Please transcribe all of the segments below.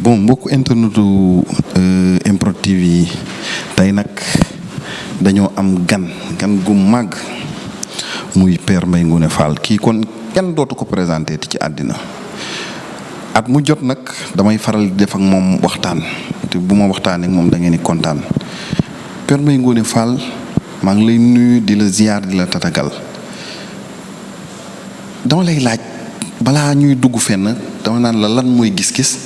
bon mbokk internetu MPROD TV yi tey nag dañoo am gan gu màgg muy Père Mbaye Ngoné Fall kii kon kenn dootu ko présenté ci àddina at mu jot nag damay faral di def ak moom waxtaan te bu ma waxtaanee ak moom da ngeen di kontaan Père Mbaye Ngoné Fall maa ngi lay nuyu di la ziar di la tatagal dama lay laaj balaa ñuy dugg fenn dama naan la lan mooy gis-gis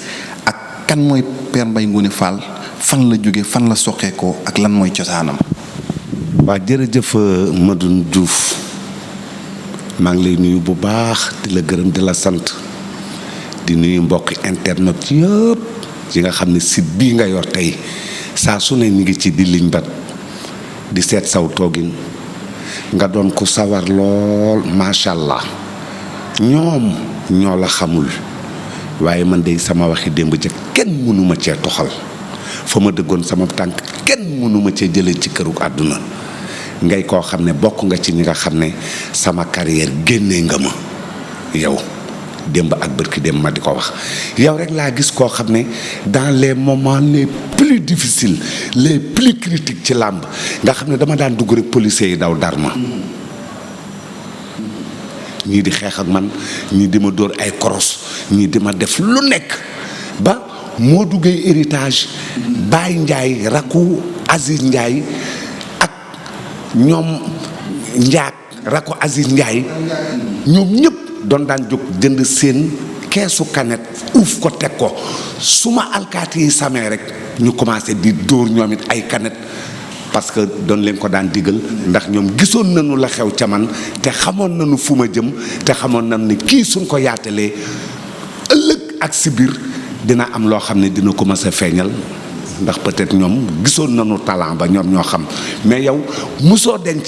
ak kan mooy Père Mbaye Ngoné Fall fan la jóge fan la soqeekoo ak lan mooy cosaanam. waa jërëjëf Madoune Diouf maa ngi lay nuyu bu baax di la gërëm di la sant di nuyu mbokki internet yëpp yi nga xam ne site bii nga yor tey saa su ne ñu ngi ci di liñ bat di seet saw toogin nga doon ko sawar lool macha allah ñoom ñoo la xamul waaye man de sama waxi démb ja kenn mënuma cee toxal fa ma dëggoon sama tànk kenn mënuma cee jëlee ci këru àdduna ngay koo xam ne bokk nga ci ñi nga xam ne sama carrière génnee nga ma yow démb ak bërki démb ma di ko wax yow rek laa gis koo xam ne dans les moments les plus difficiles les plus critiques ci làmb nga xam ne dama daan dugg rek policiers yi daw dar ma ñii di xeex ak man ñii di ma dóor ay koros ñii di ma def lu nekk ba moo duggee héritage Baye Ndiaye rakku Aziz Ndiaye ak ñoom Ndiak rakku Aziz Ndiaye ñoom ñëpp doon daan jóg jënd seen keesu kanet uuf ko teg ko su ma alkaati yi samee rek ñu commencé di dóor ñoom it ay kanet parce que doon leen ko daan digal ndax ñoom gisoon nañu la xew ca man te xamoon nañu fu ma jëm te xamoon nañu ne kii suñ ko yaatalee ëllëg ak si biir dina am loo xam ne dina ko mës a feeñal ndax peut-être ñoom gisoon nañu talent ba ñoom ñoo xam mais yow mosoo denc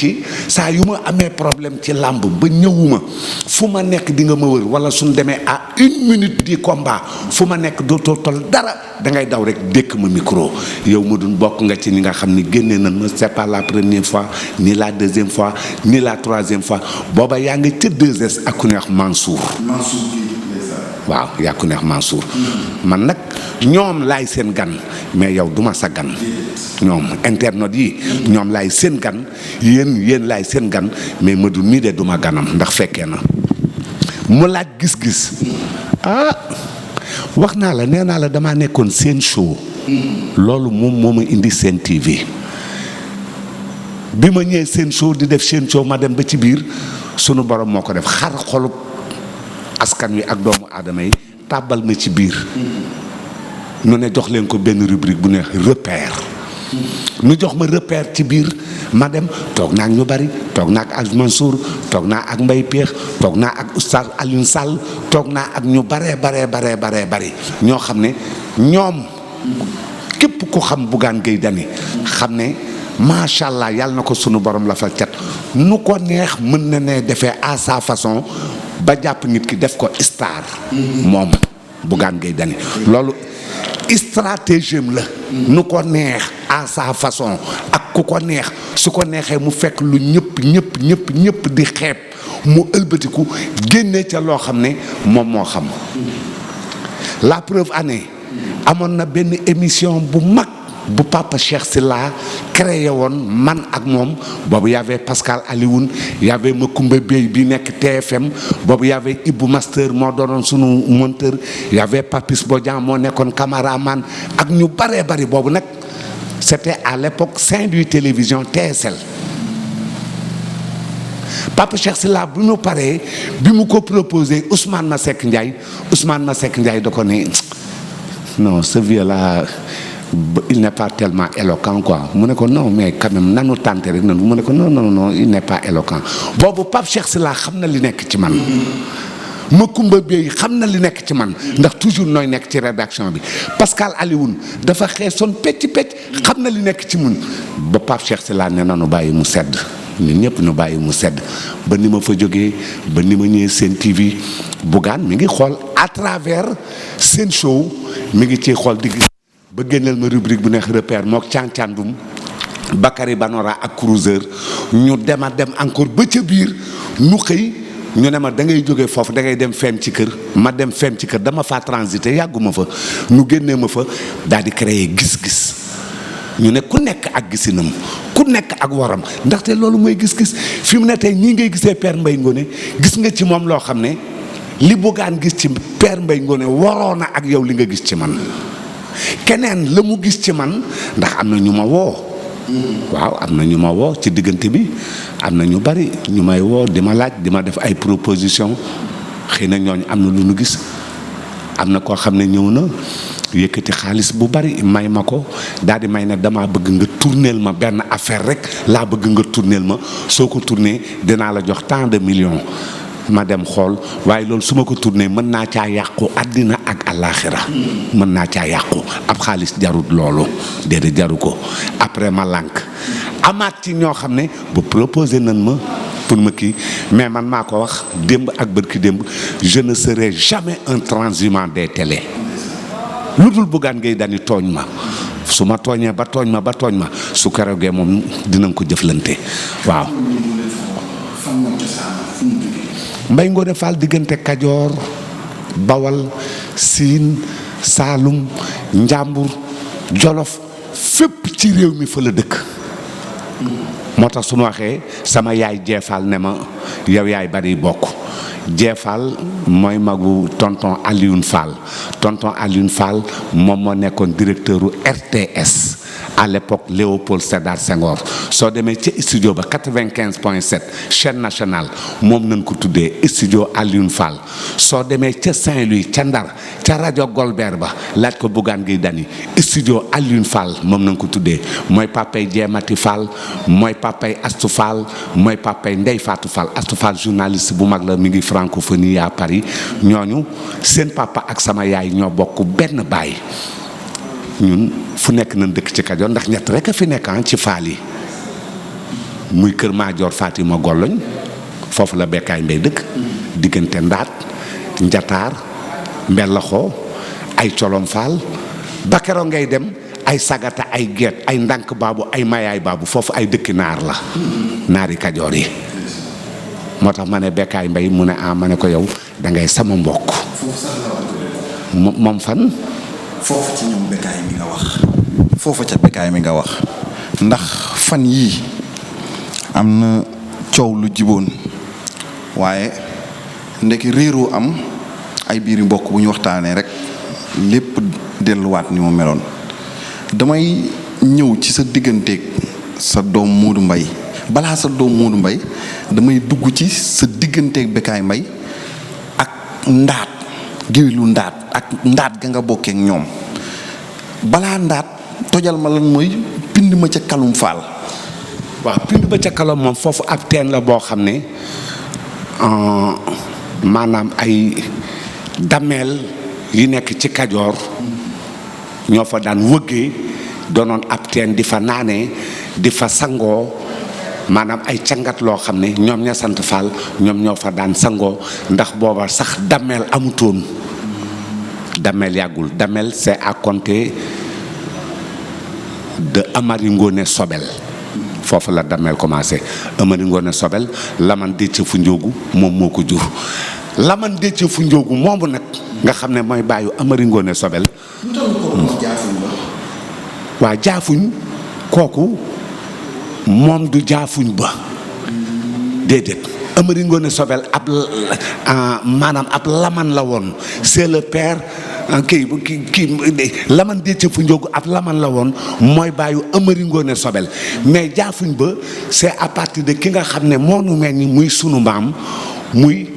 saa yu ma amee problème ci làmb ba ñëwuma fu ma nekk di nga ma wër wala suñ demee à 1 minute di combat fu ma nekk dootoo tol dara dangay daw rek dékk ma micro yow ma dun bokk nga ci ñi nga xam ne génnee nañ ma c'est pas la première fois ni la deuxième fois ni la troisième fois booba yaa ngi ca 2S ak ku neex Mansour waaw yaa ku neex Mansour man nag ñoom laay seen gan mais yow duma sa gan ñoom internet yi ñoom laay seen gan yéen laay seen gan mais Madoune mii de duma ganam ndax fekkee na mu laaj gis-gis wax naa la nee naa la damaa nekkoon seen show loolu moom moo ma indi seen TV bi ma ñëwee seen show di def seen show ma dem ba ci biir sunu borom moo ko def xar xolub askan wi ak doomu aadama yi tàbbal ma ci biir nu ne jox leen ko benn rubrique bu neex repère nu jox ma repère ci biir ma dem toog naa ak ñu bari toog naa ak Aj Mansour toog naa ak Mbaye Péex toog naa ak Oustaz Alioune Sall toog naa ak ñu baree bari ñoo xam ne ñoom képp ku xam Bougane Gueye Dany xam ne macha allah yàlla na ko sunu borom la fa cat nu ko neex mën na ne defee à sa façon ba jàpp nit ki def ko star moom Bougane Gueye Dany loolu stratégie la nu ko neex à sa façon ak ku ko neex su ko neexee mu fekk lu ñëpp di xeeb mu ëlbatiku génne ca loo xam ne moom moo xam la preuve année amoon na benn émission bu mag bu Papa Cheikh Sylla créé woon man ak moom boobu y avait Pascal Alioune y avait Macoumba Bey bi nekk TFM boobu y avait Ibou Master moo doonoon sunu monteur y avait Papis Bodian moo nekkoon caméraman ak ñu baree bari boobu nag c'était à l'époque Saint-Louis Télévision TSL Papa Cheikh Sylla bi mu paree bi mu ko proposé Ousmane Masseck Ndiaye da ko ne non ce vieux là il n'est pas tellement éloquent quoi mu ne ko non mais quand même nanu tànte rek nanu mu ne ko non il n'est pas éloquent boobu Pape Cheikh Sylla xam na li nekk ci man Macoumba Bey xam na li nekk ci man ndax toujours nooy nekk ci rédaction bi Pascal Alioune dafa xeesoon pecc xam na li nekk ci mun ba Pape Cheikh Sylla ne nanu bàyyi mu sedd ñun ñëpp ñu bàyyi mu sedd ba ni ma fa jógee ba ni ma ñëwee seen TV Bougane mi ngi xool à travers seen show mi ngi ciy xool di gis ba génneel ma rubrique bu neex repère mook càncàndum Bakary Banora ak Cruiser ñu dem encore ba ca biir nu xëy ñu ne ma da ngay jógee foofu da ngay dem feem ci kër ma dem feem ci kër dama faa transité yàgguma fa ñu génnee ma fa daal di créer gis-gis ñu ne ku nekk ak gisinam ku nekk ak waram ndaxte loolu mooy gis-gis fi mu ne tey ñii ngay gisee Père Mbaye Ngoné gis nga ci moom loo xam ne li Bougane gis ci Père Mbaye Ngoné waroon na ak yow li nga gis ci man keneen la mu gis ci man ndax am na ñu ma woo waaw am na ñu ma woo ci diggante bi am na ñu bari ñu may woo di ma laaj di ma def ay proposition xëy na ñooñu am na lu ñu gis am na koo xam ne ñëw na yëkkati xaalis bu bari may ma ko daal di may ne damaa bëgg nga tourneel ma benn affaire rek laa bëgg nga tourneel ma soo ko tourné dinaa la jox tant de millions ma dem xool waaye loolu su ma ko tourné mën naa caa yàqu àddina ak àllaaxira mën naa caa yàqu ab xaalis jarut loolu déedéet jaru ko après ma lànk amaat ci ñoo xam ne bu proposé nañ ma pour ma kii mais man maa ko wax démb ak bërki démb je ne serai jamais un transhumant des télés lu dul Bougane Gueye Dany tooñ ma su ma tooñee ba tooñ ma su keroogee moom dinañ ko jëflante waaw. Mbaye Ngoné Fall diggante Kajoor Bawal Siin Saalum Njàmbur Jolof fépp ci réew mi fa la dëkk moo tax su ma waxee sama yaay jeefal ne ma yow yaay bari bokk jeefal mooy magu tonton Alioune Fall moom moo nekkoon directeur u RTS à l'époque Léopold Sédar Senghor soo demee ca studio ba 95.7 chaîne nationale moom nañ ko tuddee studio Alioune Fall soo demee ca Saint-Louis ca Ndar ca rajo Golbert ba laaj ko Bougane Gueye Dany studio Alioune Fall moom nañ ko tuddee mooy papay Jeemati Fall mooy papay Astou Fall mooy papay Ndey Fatou Fall Astou Fall journaliste bu mag la mi ngi francophonie à Paris ñooñu seen papa ak sama yaay ñoo bokk benn baay ñun fu nekk nañ dëkk ci Kajoor ndax ñett rek a fi nekk ci faal yi muy kër Maajoor Fatima Golloñ foofu la Bekkaay Mbay dëkk diggante Ndaat Njataar Mbelaxoo ay Colom Faal ba keroog ngay dem ay Sagata ay Geet ay Ndànk Baabu ay Mayaay Baabu foofu ay dëkki naar la naari Kajoor yi moo tax ma ne Bekkaay Mbay mu ne ma ne ko yow dangay sama mbokk moom fan foofu ci ñoom Bekkaay mi nga wax foofu ca Bekkaay mi nga wax ndax fan yii am na coow lu jiboon waaye ndeki réeroo am ay biiri mbokk bu ñu waxtaanee rek lépp delluwaat ni mu meloon damay ñëw ci sa digganteeg sa doom Modou Mbaye balaa sa doom Modou Mbaye damay dugg ci sa digganteeg Bekkaay Mbay ak Ndaat géwélu Ndaat ak Ndaat ga nga bokkee ak ñoom balaa Ndaat tojal ma lan mooy pind ma ca Kalum Fall. waaw pind ba ca Kalum moom foofu ab teen la boo xam ne maanaam ay dameel yi nekk ci Kajoor ñoo fa daan wëggee doonoon ab teen di fa naanee di fa sangoo maanaam ay cangat loo xam ne ñoom ña sant Fall ñoom ñoo fa daan sangoo ndax booba sax dameel amutoon damel yàggul damel c'est à compter de Amari Ngoné Sobel foofu la damel commencé Amari Ngoné Sobel Laman Déthié fu njóogu moom moo ko jur Laman Déthié fu njóogu moomu nag nga xam ne mooy bàyyu Amari Ngoné Sobel waa jaafuñ kooku moom du jaafuñ ba déedéet Amari Ngoné Sobel ab maanaam ab laman la woon c'est le père kii Laman Déthié fu njóogu ab laman la woon mooy bàyyu Amari Ngoné Sobel mais jaafuñ ba c'est à partir de ki nga xam ne moo nu mel ni muy sunu maam muy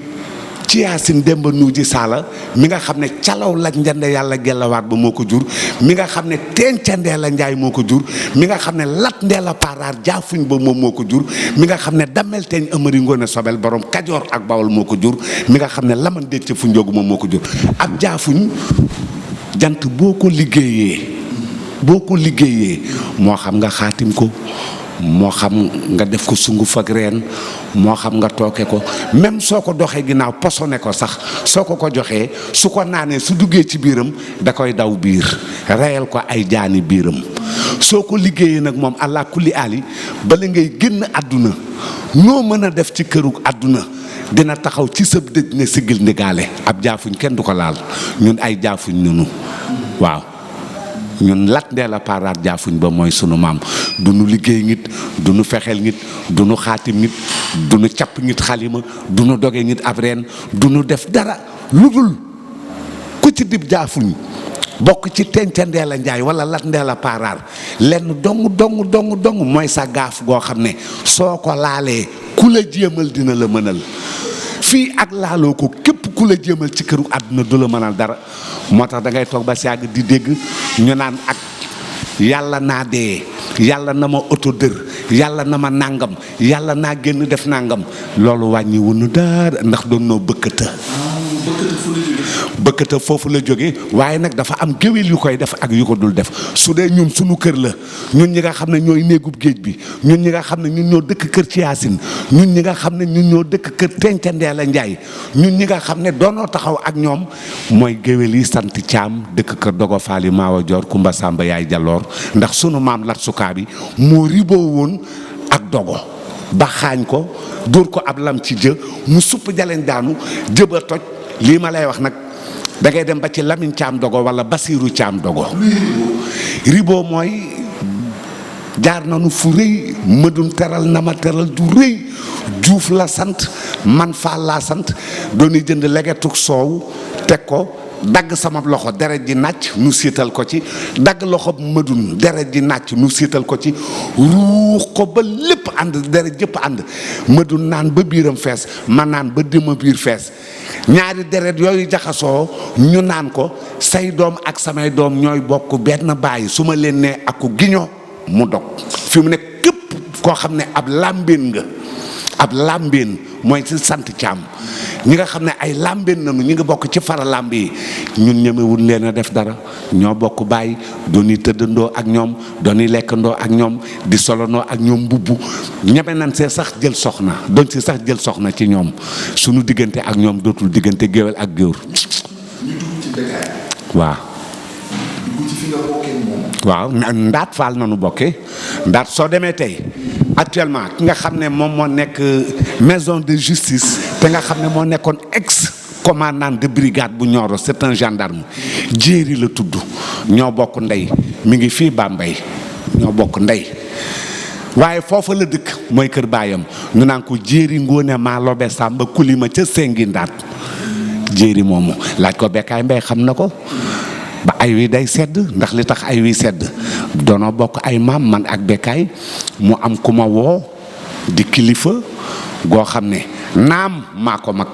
ci Yaasin Demba Nuuji Saala mi nga xam ne calaw laj njande yàlla gellawaat ba moo ko jur mi nga xam ne tenca Ndeela Njaay moo ko jur mi nga xam ne lat Ndeela Paraar jaafuñ ba moom moo ko jur mi nga xam ne damel teeñ Amari Ngoné Sobel borom Kajoor ak Bawol moo ko jur mi nga xam ne Laman Déthié fu njóogu moom moo ko jur ab jaafuñ jant boo ko liggéeyee moo xam nga xaatim ko moo xam nga def ko sunguf ak reen moo xam nga tooke ko même soo ko doxee ginnaaw posone ko sax soo ko joxee su ko naanee su duggee ci biiram da koy daw biir reyal ko ay jaani biiram soo ko liggéeyee nag moom allah kulli ali bala ngay génn àdduna noo mën a def ci këru àdduna dina taxaw ci sëb dëj ne sigil ndigaale. ab jaafuñ kenn du ko laal, ñun ay jaafuñ nunu waaw. ñun Lat Ndeela Paraar jaafuñ ba mooy sunu maam. du nu liggéey nit, du nu fexeel nit, du nu xaatim nit, du nu capp nit xalima, du nu doge nit ab reen, du nu def dara lu dul ku ci dib jaafuñ bokk ci Tenca Ndeela Njaay wala Lat Ndeela Paraar lenn dong mooy sa gaaf goo xam ne soo ko laalee ku la jéemal dina la mënal. fii ak laaloo ko képp ku la jéemal ci këru àdduna du la mënal dara. moo tax da ngay toog ba si yàgg di dégg ñu naan ak yàlla naa dee, yàlla na ma oto dër, yàlla na ma nàngam, yàlla naa génn def nàngam. loolu wàññi wunu dara ndax doon noo bëkkata. bëkkata foofu la jóge waaye nag dafa am géwél yu koy def ak yu ko dul def. su dee ñun suñu kër la, ñun ñi nga xam ne ñooy néegub géej bi, ñun ñi nga xam ne ñun ñoo dëkk kër ci Yaasin, ñun ñi nga xam ne ñun ñoo dëkk kër Tenca Ndeela Njaay, ñun ñi nga xam ne doonoo taxaw ak ñoom mooy géwél yi sant Caam dëkk kër Dogo Faali Maawa Joor Kumba Sàmba Yaay Jaloor. ndax sunu maam Lat Sukaa bi moo riboo woon ak dogo ba xaañ ko dóor ko ab lam ci jë mu supp jaleen daanu jëba toj. lii ma lay wax nag da ngay dem ba ci Lamin Caam Dogo wala Basiiru Caam Dogo. riboo mooy jaar nañu fu rëy, mëdum teral na ma teral du rëy. Juuf la sant, man Faal laa sant, dooni jënd legetug soow teg ko, dagg sama loxo deret ji nàcc nu siital ko ci, dagg loxo mëdun deret ji nàcc nu siital ko ci, ruux ko ba lépp ànd deret jëpp ànd. mëdun naan ba biiram fees, ma naan ba dima biir fees. ñaari deret yooyu jaxasoo ñu naan ko, say doom ak samay doom ñooy bokk benn baay, su ma leen nee ak ku giño mu dog. fi mu ne képp koo xam ne ab làmbeen nga, ab làmbeen mooy ci sant Caam, ñi nga xam ne ay làmbeen nañu ñi nga bokk ci fara làmb yi, ñun ñemewul leen a def dara. ñoo bokk bàyyi dooni tëddandoo ak ñoom, dooni lekkandoo ak ñoom, di solonoo ak ñoom mbubb. ñeme nañ see sax jël soxna, doon si sax jël soxna ci ñoom. suñu diggante ak ñoom dootul diggante géwél ak géwél. waaw. waaw Ndaat Faal nanu bokkee. Ndaat soo demee tey actuellement ki nga xam ne moom moo nekk maison de justice te nga xam ne moo nekkoon ex commandant de brigade bu Nioro, c'est un gendarme, Jéeri la tudd. ñoo bokk ndey, mi ngi fii Bambey, ñoo bokk ndey. waaye foofa la dëkk mooy kër baayam ñu naan ko Jéeri Ngoone maa lobe Sàmba kulima ca Sengi Ndaat. Jéeri moomu laaj ko Bekkaay Mbay xam na ko. ba ay wi day sedd, ndax li tax ay wi sedd doonoo bokk ay maam man ak Bekkaay. mu am ku ma woo di kilifa goo xam ne naam maa ko mag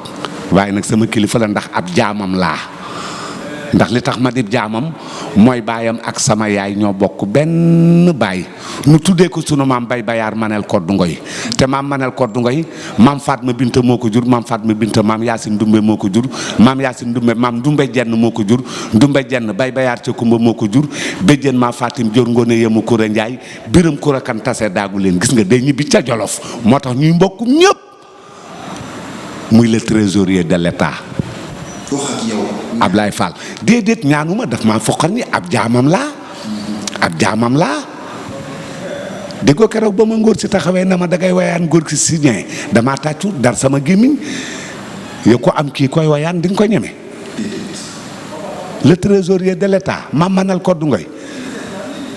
waaye nag sama kilifa la ndax ab jaamam laa. ndax li tax ma di jaamam mooy baayam ak sama yaay ñoo bokk benn baay. nu tuddee ko sunu maam Bay Bayaar Manel Koddu Ngoy, te maam Manel Koddu Ngoy maam Fatma Binta moo ko jur, maam Fatma Binta maam Yaasin Ndumbe moo ko jur, maam Yaasin Ndumbe maam Ndumbe Jenn moo ko jur, Ndumbe Jenn Bay Bayaar ca Kumba moo ko jur, béjjén maa Fatim Jor Ngoone Yemu Kura Njaay, Biram Kura Kan tase daagu leen. gis nga day ñibbi ca Jolof, moo tax ñuy mbokk ñëpp. muy le trésorier de l'État Ablaye Fall. déedéet ñaanuma, daf maa foqal ni ab jaamam laa, ab jaamam laa. déggoo keroog ba ma ngóor si taxawee na ma dangay wayaan ngóor si si ñee damaa tàccu dar sama gémmiñ. yow ko am kii koy wayaan di nga ko ñeme. le trésorier de l'État Mame Manel Koddu Ngoy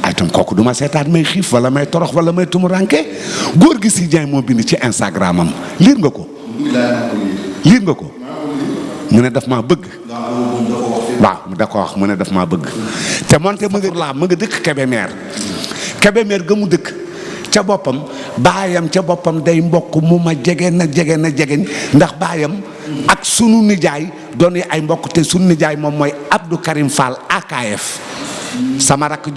ay tam kooku duma seetaan may xiif wala may torox wala may tumuranke. góor gi si Dieng moo bind ci Instagram am, liir nga ko. liir nga ko. mu ne daf maa bëgg. waaw da ko wax mu ne daf maa bëgg. te moonte ma nga dëkk Kébémer. Kébémer ga mu dëkk ca boppam baayam ca boppam day mbokk mu ma jege na jegeñ ndax baayam ak sunu nijaay doon ay mbokk, te sunu nijaay moom mooy Abdou Karim Fall AKF. sama rakk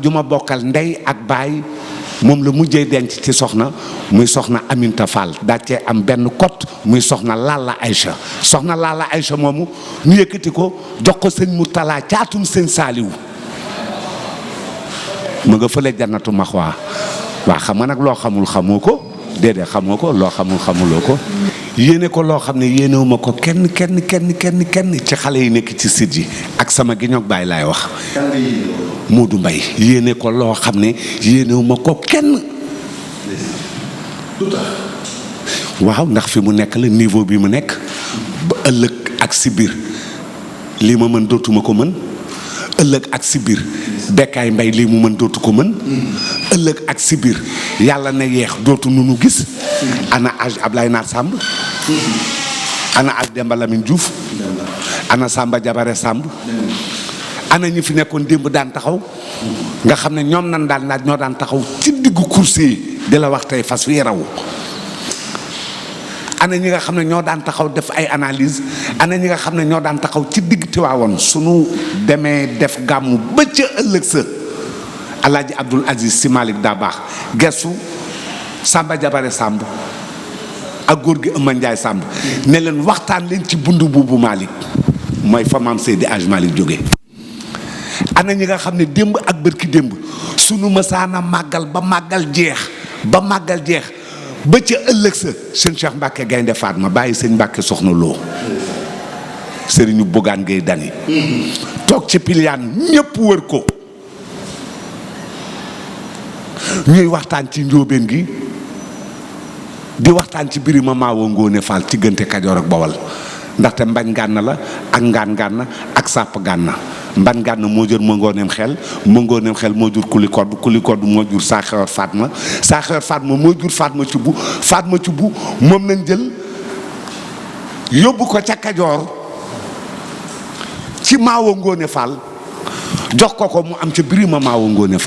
ju ma bokkal ndey ak baay moom la mujjee denc ci soxna, muy soxna Aminta Fall daa cee am benn kot muy soxna Lalla Aïcha. soxna Lalla Aïcha moomu ñu yëkkati ko jox ko sëñ Moutala caatum sëñ Saaliwu. mu nga fële jannatu maxwaa. waa xam nga nag loo xamul xamoo ko, déedéet xamoo ko, loo xamul xamuloo ko. yéene ko loo xam ne yéenewuma ko kenn ci xale yi nekk ci site yi ak sama giñoog baay laay wax. Moodu Mbay yéene ko loo xam ne yéenewuma ko kenn. waaw ndax fi mu nekk la niveau bi mu nekk ba ëllëg ak si biir lii ma mën dootuma ko mën ëllëg ak si biir Bécaye Mbaye lii mu mën dootu ko mën ëllëg ak si biir yàlla na yeex dootu nu gis ana âge Ablaye Nar Samb ana âge Demba Lamine Diouf ana Samba Jabare Samb ana ñi fi nekkoon démb daan taxaw nga xam ne ñoom nan daan laaj ñoo daan taxaw ci diggu course yi di la wax tey fas wi raw ana ñi nga xam ne ñoo daan taxaw def ay analyse ana ñi nga xam ne ñoo daan taxaw ci digg Tiwaawoon sunu demee def gàmmu ba ca ëllëg sa Alaaji Abdoul Aziz Sy Malick daa baax gestu Samba Jabare Samb ak góor gi Ëmma Njaay Samb ne leen waxtaan leen ci bundu buubu Malick mooy fa maam Seydi Aj Malick jóge ana ñi nga xam ne démb ak bërki démb sunu mësaana màggal ba màggal jeex ba ca ëllëg sa sëñ Cheikh Mbacke Gaynde Fatma bàyyi sëñ Mbacke Soxna Lo sëriñu Bougane Gueye Dany toog ci piliyaan ñépp wër ko ñuy waxtaan ci njóobeen gi di waxtaan ci Birima Maawo Ngoone Fall ci gënte Kajoor ak Bawal ndaxte mbañ gànn la ak ngaan gànn ak sàpp gànn mban gànn moo jur mëngooneem xel moo jur kuli kodd moo jur saa xewar Fatma moo jur Fatma ci bu moom nañ jël yóbbu ko ca Kajoor ci Maawo Ngoone Fall jox ko mu am ca Birima Maawo Ngoone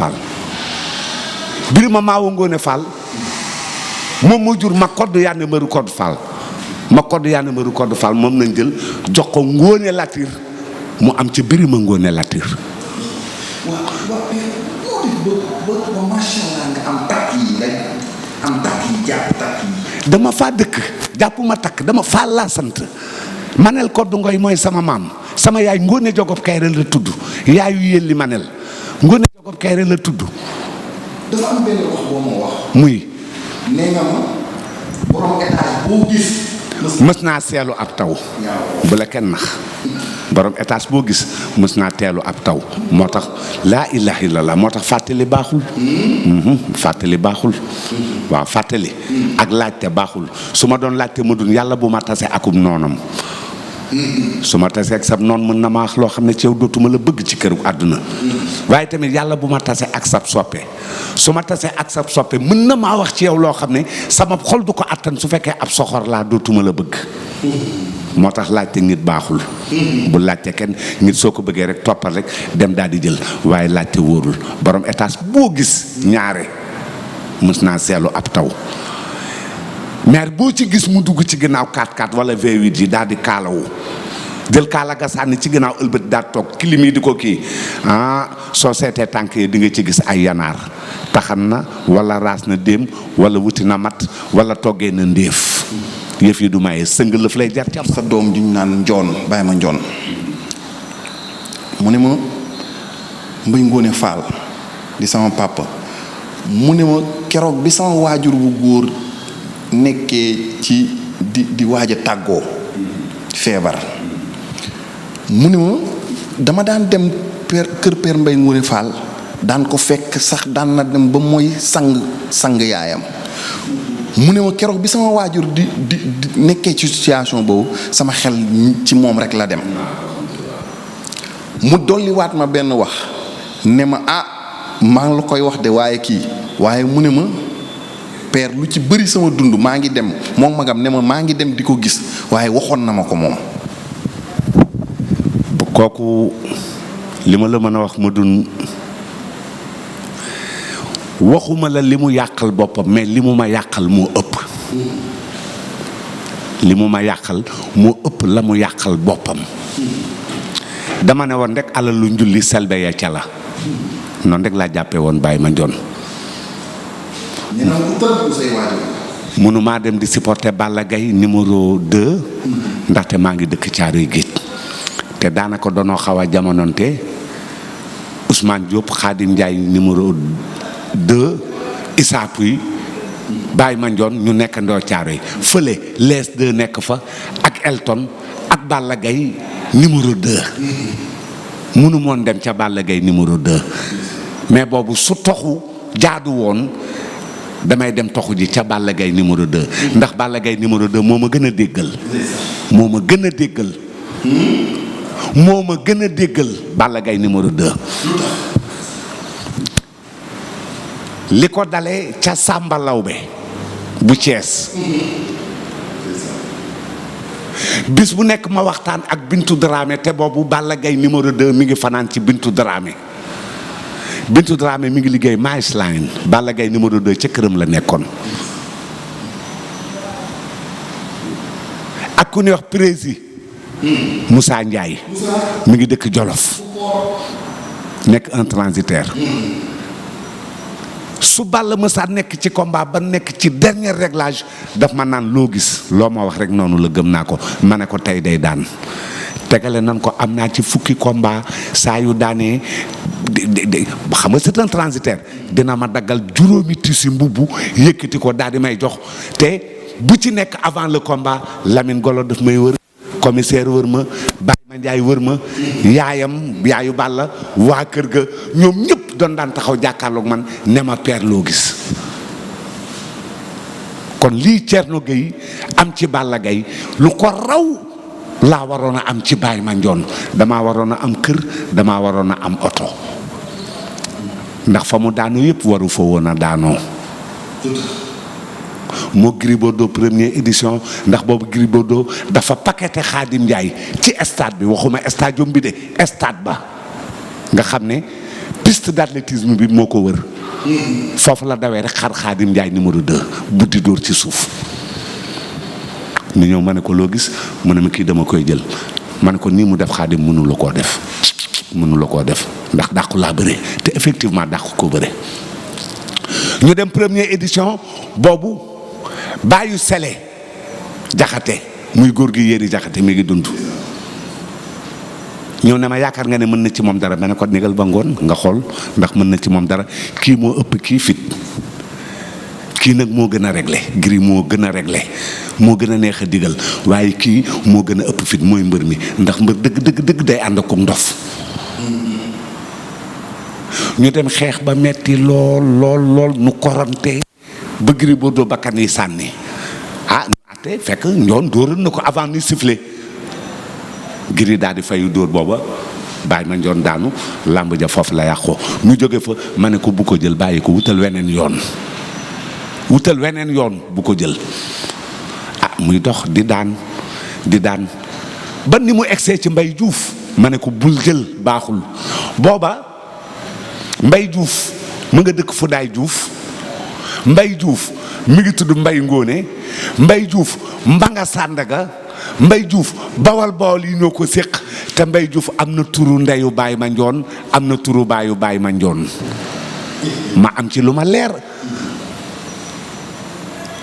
Fall moom moo jur ma kodd yaane mëru kodd Fall moom nañ jël jox ko Ngoone Latir mu am ca Birima Ngoone Latir. waaw ba macha Allah nga am takk yi rek am takk yi jàpp takk yi. dama faa dëkk jàppuma takk dama faa laa sant Manel Koddu Ngoy mooy sama maam sama yaay Ngoone Jogob Kayre la tudd yaayu yelli Manel Ngoone Jogob Kayre la tudd. dafa am benn wax boo ma wax. muy. nee nga ma borom étage boo gis. mës naa seelu ab taw. bu la kenn nax. borom étage boo gis mës naa teelu ab taw moo tax laa ilaha illallah moo tax fàttali baaxul. fàttali baaxul. waaw fàttali. ak laajte baaxul su ma doon laajte ma dun yàlla bu ma tase akum noonam. su ma tasee ak sab noon mën na ma wax loo xam ne ci yow dootuma la bëgg ci këru àdduna. waaye tamit yàlla bu ma tasee ak sab soppe su ma tasee ak sab soppe mën na maa wax ci yow loo xam ne sama xol du ko attan su fekkee ab soxor laa dootuma la bëgg. moo tax laajte nit baaxul. bu laajte kenn nit soo ko bëggee rek toppal rek dem daal di jël waaye laajte wóorul borom étage boo gis ñaare mës naa seelu ab taw. maire boo ci gis mu dugg ci ginnaaw 4x4 wala V8 yi daal di kaalawu jël kaala ga sànni ci ginnaaw ëlbët daal toog kilim yi di ko kii soo seetee tànk yi di nga ci gis ay yanaar taxan na wala raas na déem wala wuti na mat wala toggee na ndéef yëf yi du maye sëng lëf lay jar car. sa doom juñ naan njoon bàyyi ma njoon mu ne ma Mbay Ngoone Fall di sama papa mu ne ma keroog bi sama waajur bu góor nekkee ci di waaj a tàggoo feebar mu ne ma dama daan dem kër Père Mbay Ngoone Fall daan ko fekk sax daan na dem ba mooy sang yaayam mu ne ma keroog bi sama waajur di nekkee ci situation boobu sama xel ci moom rek la dem mu dolliwaat ma benn wax ne ma maa ngi la koy wax de waaye mu ne ma père lu ci bëri sama dund maa ngi dem moom magam ne ma maa ngi dem di ko gis waaye waxoon na ma ko moom. kooku li ma la mën a wax ma dun waxuma la li mu yàqal boppam mais li mu ma yàqal moo ëpp. li mu ma yàqal moo ëpp la mu yàqal boppam. dama ne woon rek alal lu njulli selbe ya ca la noonu rek laa jàppee woon Baye Mandione. mënumaa dem di supporter Balla Gaye numéro 2 ndaxte maa ngi dëkk Caaroy Géej te daanaka doonoo xaw a jamononte Ousmane Diop Khadim Ndiaye numéro 2 Issa Pouye Baye Mandione ñu nekkandoo Caaroy fële les 2 nekk fa ak Elton ak Balla Gaye numéro 2 mënu moon dem ca Balla Gaye numéro 2 mais boobu su toxu jaadu woon damay dem toxu ji ca Balla Gaye numéro 2 ndax Balla Gaye numéro 2 moo ma gën a déggal moo ma gën a déggal moo ma gën a déggal Balla Gaye numéro 2 li ko dalee ca Samba Lawbe bu Cees bis bu nekk ma waxtaan ak Bintu Dramé te boobu Balla Gaye numéro 2 mi ngi fanaan ci Bintu Dramé Bintu Dramé mi ngi liggéey Maïs Line Balla Gaye numéro 2 ca këram la nekkoon ak ku ñuy wax prési Moussa Ndiaye mi ngi dëkk Jolof nekk un transitaire su Balla mësa nekk ci combat ba nekk ci dernier réglage daf ma naan loo gis loo ma wax rek noonu la gëm naa ko ma ne ko tey day daan tegale nan ko am naa ci fukki combat saa yu daanee xam nga c'est un transitaire dina ma daggal juróomi tissu mbubbu yëkkati ko daal di may jox te bu ci nekk avant le combat Lamine Golo daf may wër commissaire wër ma Baye Mandiaye wër ma yaayu Balla waa kër ga ñoom ñëpp doon daan taxaw jàkkaarloog man ne ma père loo gis kon lii Thierno Gueye am ci Balla Gaye lu ko raw laa waroon a am ci Baye Mandione damaa waroon a am kër damaa waroon a am oto ndax fa mu daanoo yëpp waru fa woon a daanoo moo Gris Bordeaux première édition ndax boobu Gris Bordeaux dafa paqueté Khadim Ndiaye ci stade bi waxuma stadium bi de stade ba nga xam ne piste d'athlétisme bi moo ko wër foofu la dawee rek xar Khadim Ndiaye numéro 2 buddi dóor ci suuf ni ñëw ma ne ko loo gis mu ne ma kii dama koy jël ma ne ko nii mu def Khadim mënu la koo def ndax dàqu laa bëre te effectivement dàqu ko bëre ñu dem première édition boobu bàyyu sele jaxate muy góor gi yéri jaxate mi ngi dund ñëw ne ma yaakaar nga ne mën na ci moom dara ma ne ko négal ba ngoon nga xool ndax mën na ci moom dara kii moo ëpp kii fit kii nag moo gën a réglé Gris moo gën a réglé moo gën a neex a digal waaye kii moo gën a ëpp fit mooy mbër mi ndax mbër dëgg day ànd ak ndof ñu dem xeex ba metti lool nu korante ba Gris Bordeaux bakkan yi sànni ñu àtte fekk ñoon dóoral na ko avant ni sifflé Gris daal di fayu dóor booba Baye Mandione daanu làmb ja foofu la yàqoo ñu jóge fa ma ne ko bu ko jël bàyyi ko wutal weneen yoon bu ko jël muy dox di daan ba ni mu egsee ci Mbaye Diouf ma ne ko bul jël baaxul booba Mbaye Diouf mu nga dëkk Fudaay Diouf Mbaye Diouf mi ngi tudd Mbaye Ngóone Mbaye Diouf Mbanga Sandaga Mbaye Diouf bawal yi ñoo ko séq te Mbaye Diouf am na turu ndeyu Baye Mandione am na turu baayu Baye Mandione ma am ci lu ma leer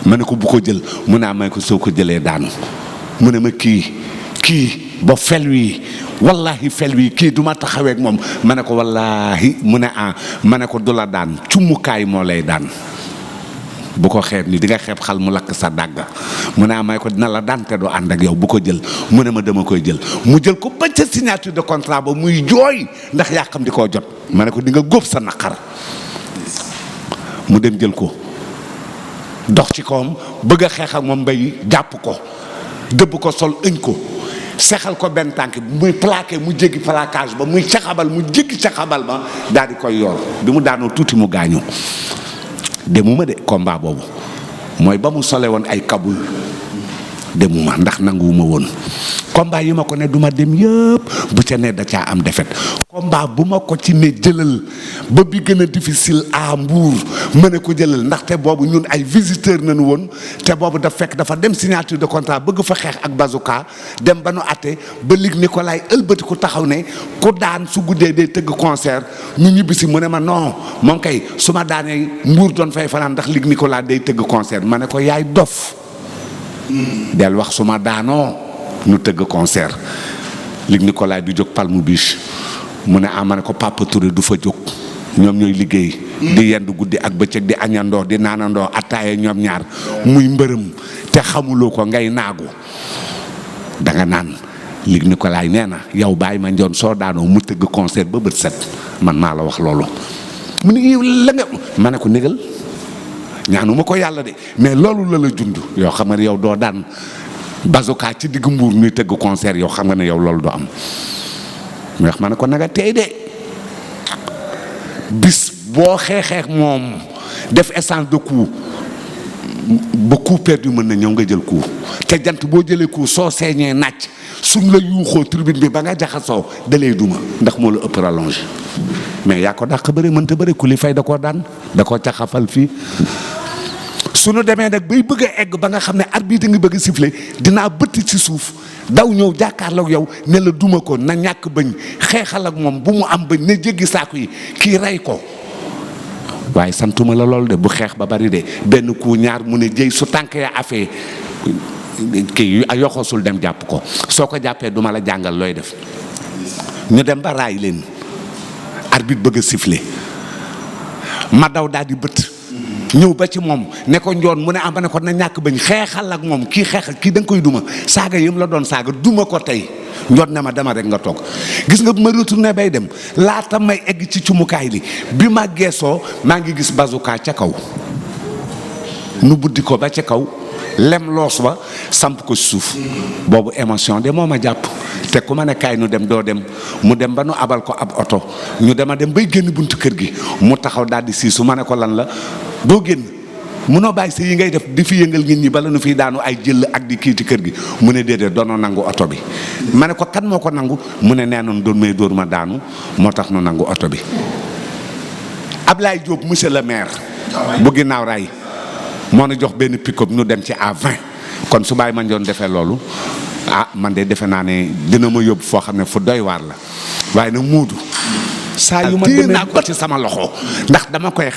ma ne ko bu ko jël mu ne may ko soo ko jëlee daanu mu ne ma kii ba fel wi wallahi fel wi kii du ma taxawee ak moom ma ne ko wallahi mu ne ma ne ko du la daan cummukaay moo lay daan bu ko xeeb ni di nga xeeb xal mu lakk sa dàgg mu ne may ko dina la daan te doo ànd ak yow bu ko jël mu ne ma dama koy jël mu jël ko ba ca signature de contrat ba muy jooy ndax yaa xam di koo jot ma ne ko di nga góob sa naqar mu dem jël ko dox ci kawam bëgg a xeex ak moom Mbaye jàpp ko dëbb ko sol ëñ ko sexal ko benn tànk muy plaqué mu jéggi plaquage ba muy caxabal mu jéggi caxabal ba daal di koy yor bi mu daanoo tuuti mu gaañu demuma de combat boobu mooy ba mu sole woon ay kabul demuma ndax nanguwuma woon combat yi ma ko ne duma dem yëpp bu ca ne da caa am défaite combat bu ma ko ci ne jëlal ba bi gën a difficile à Mbour ma ne ko jëlal ndaxte boobu ñun ay visiteurs nañu woon te boobu daf fekk dafa dem signature de contrat bëgg fa xeex ak Bazooka dem ba nu àtte ba Luc Nicolaï ëlbati ku taxaw ne ku daan su guddee day tëgg concert ñu ñibbisi mu ne ma non moom kay su ma daanee Mbour doon fay fanaan ndax Luc Nicolaï day tëgg concert ma ne ko yaay dof del wax su ma daanoo nu tëgg concert Luc Nicolaï du jóg Palme Beach mu ne ma ne ko Papa Touré du fa jóg ñoom ñooy liggéey di yendu guddi ak bëccëg di añandoo di naanandoo attaaye ñoom ñaar muy mbërëm te xamuloo ko ngay naagu danga naan Luc Nicolaï nee na yow Baye Mandione soo daanoo mu tëgg concert ba bët set man maa la wax loolu mu ne yow la nga ma ne ko négal ñaanuma ko yàlla de mais loolu la la jund yow xam nga ne yow doo daan bazooka ci digg Mbuur ñuy tëgg concert yow xam nga ne yow loolu doo am mu wax ma ne ko naga tey de bis boo xeexeek moom def essence de coup ba coup perdu mën na ñëw nga jël coup te jant boo jëlee coup soo seeñee nàcc suñ la yuuxoo tribune bi ba nga jaxasoo dalay duma ndax moo la ëpp rallonge mais yaa ko dàq bëri mënta bëri ku li fay da koo daan da koo caxafal fii suñu demee nag bay bëgg a egg ba nga xam ne arbitre ngi bëgg a siffler dinaa bëtt ci suuf daw ñëw jàkkaarloog yow ne la duma ko na ñàkk bëñ xeexal ak moom bu mu am bëñ ne jéggi saaku yi kii rey ko waaye santuma la lool de bu xeex ba bari de benn ku ñaar mu ne jëy su tànk ya afee kii yoxosul dem jàpp ko soo ko jàppee duma la jàngal looy def ñu dem ba raay leen arbitre bëgg a siffler ma daw daal di bëtt ñëw ba ci moom ne ko njoon mu ne am ba ne ko na ñàkk bañ xeexal ak moom kii xeexal kii da nga koy duma saaga yëm la doon saaga duma ko tey njoon ne ma dama rek nga toog gis nga bu ma retourné bay dem laata may egg ci cumukaay li bi ma geesoo maa ngi gis bazooka ca kaw nu buddi ko ba ca kaw lem loos ba samp ko suuf boobu émotion de moo ma jàpp te ku ma ne kaay nu dem doo dem mu dem ba nu abal ko ab oto ñu dema dem bay génn buntu kër gi mu taxaw daal di siisu ma ne ko lan la doo génn munoo bàyyi sa yi ngay def di fi yëngal nit ñi bala nu fiy daanu ay jël ak di kii ci kër gi mu ne déedéet doonoo nangu oto bi ma ne ko kan moo ko nangu mu ne nee noon doon may dóor ma daanu moo tax nu nangu oto bi Ablaye Diop monsieur le maire bu ginnaaw raay moo na jox benn pick-up nu dem ci A20 kon su bàyyi ma doon defee loolu man de defe naa ne dina ma yóbbu foo xam ne fu doy waar la waaye nag muudu saa yu ma demee ko ci sama loxo ndax dama koy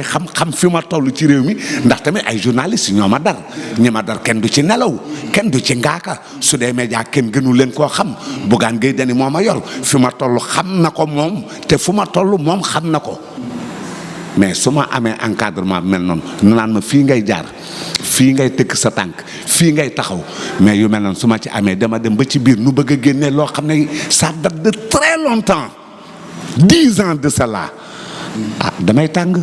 xam fi ma toll ci réew mi ndax tamit ay journalistes ñoo ma dar ñi ma dar kenn du ci nelaw kenn du ci ngaaka su dee média kenn gënu leen koo xam Bougane Gueye Dany moo ma yor fi ma toll xam na ko moom te fu ma toll moom xam na ko mais su ma amee encadrement mel noonu naan ma fii ngay jaar fii ngay tëkk sa tànk fii ngay taxaw mais yu mel noonu su ma ci amee dama dem ba ci biir nu bëgg a génnee loo xam ne ça date de très longtemps 10 ans de cela damay tàng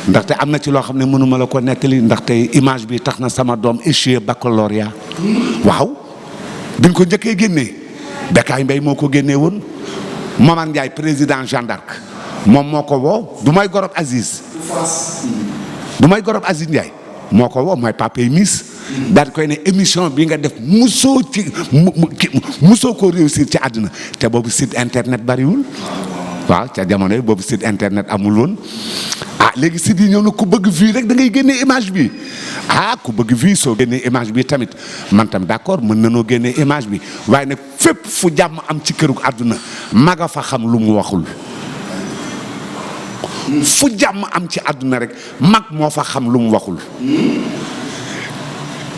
ndaxte am na ci loo xam ne mënuma la ko nettali ndaxte image bi tax na sama doom échoué baccalauréat waaw biñ ko njëkkee génnee Bécaye Mbaye moo ko génnee woon Momar Ndiaye président Jeanne d'Arc moom moo ko woo du may gorob Aziz Ndiaye moo ko woo mooy papay Miss daal di koy ne émission bi nga def musoo ko réussir ci àdduna te boobu site internet bariwul waaw ca jamono yi boobu site internet amul woon léegi site yi ñëw na ku bëgg vue rek da ngay génnee image bi ku bëgg vue soo génnee image bi tamit man tam d'accord mën nanoo génnee image bi waaye nag fépp fu jàmm am ci këru àdduna maga fa xam lu mu waxul fu jàmm am ci àdduna rek mag moo fa xam lu mu waxul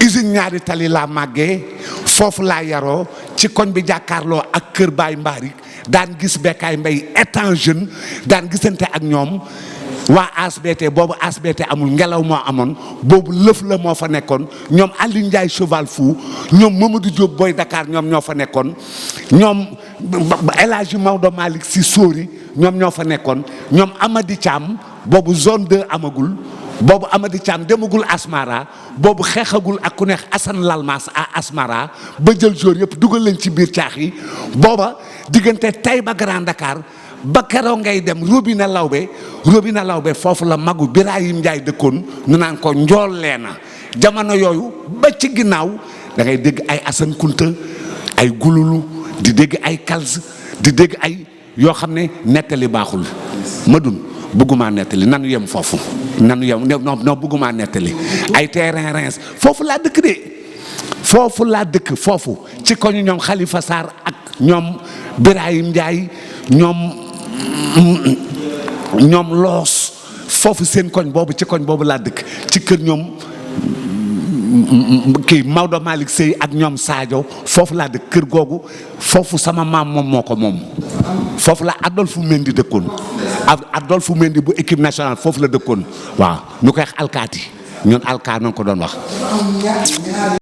usine ñaari tali laa màggee foofu laa yaroo ci koñ bi jàkkaarloo ak kër Baay Mbaarik daan gis Bécaye Mbaye étant jeune daan gisante ak ñoom waa ASBT boobu ASBT amul ngelaw moo amoon boobu lëf la moo fa nekkoon ñoom Aliou Ndiaye cheval fou ñoom Mamadou Diop Boy Dakar ñoom ñoo fa nekkoon ñoom El Hadji Maodo Malick Sy Sori ñoom ñoo fa nekkoon ñoom Amady Thiam boobu zone 2 amagul boobu Amady Thiam demagul Asmara boobu xeexagul ak ku neex Assane Lalmas à Asmara ba jël jour yëpp dugal leen ci biir caax yi booba diggante Taïba Grand Dakar ba keroog ngay dem robinet lawbe foofu la magu Birahim Ndiaye dëkkoon ñu naan ko njool leena jamono yooyu ba ci ginnaaw da ngay dégg ay Assane Kunta ay gululu di dégg ay Kals di dégg ay yoo xam ne nettali baaxul ma dun bëgguma nettali nanu yem foofu non bëgguma nettali ay terrain Reims foofu laa dëkk foofu ci koñu ñoom Khalifa Sarr ak ñoom Birahim Ndiaye ñoom loos foofu seen koñ boobu ci koñ boobu laa dëkk ci kër ñoom kii Maodo Malick Sey ak ñoom Sadio foofu laa dëkk kër googu foofu sama maam moom moo ko moom foofu la Adolphe Mendy dëkkoon Adolphe Mendy bu équipe nationale foofu la dëkkoon waaw ñu koy wax alkaati ñun alkaat nañ ko doon wax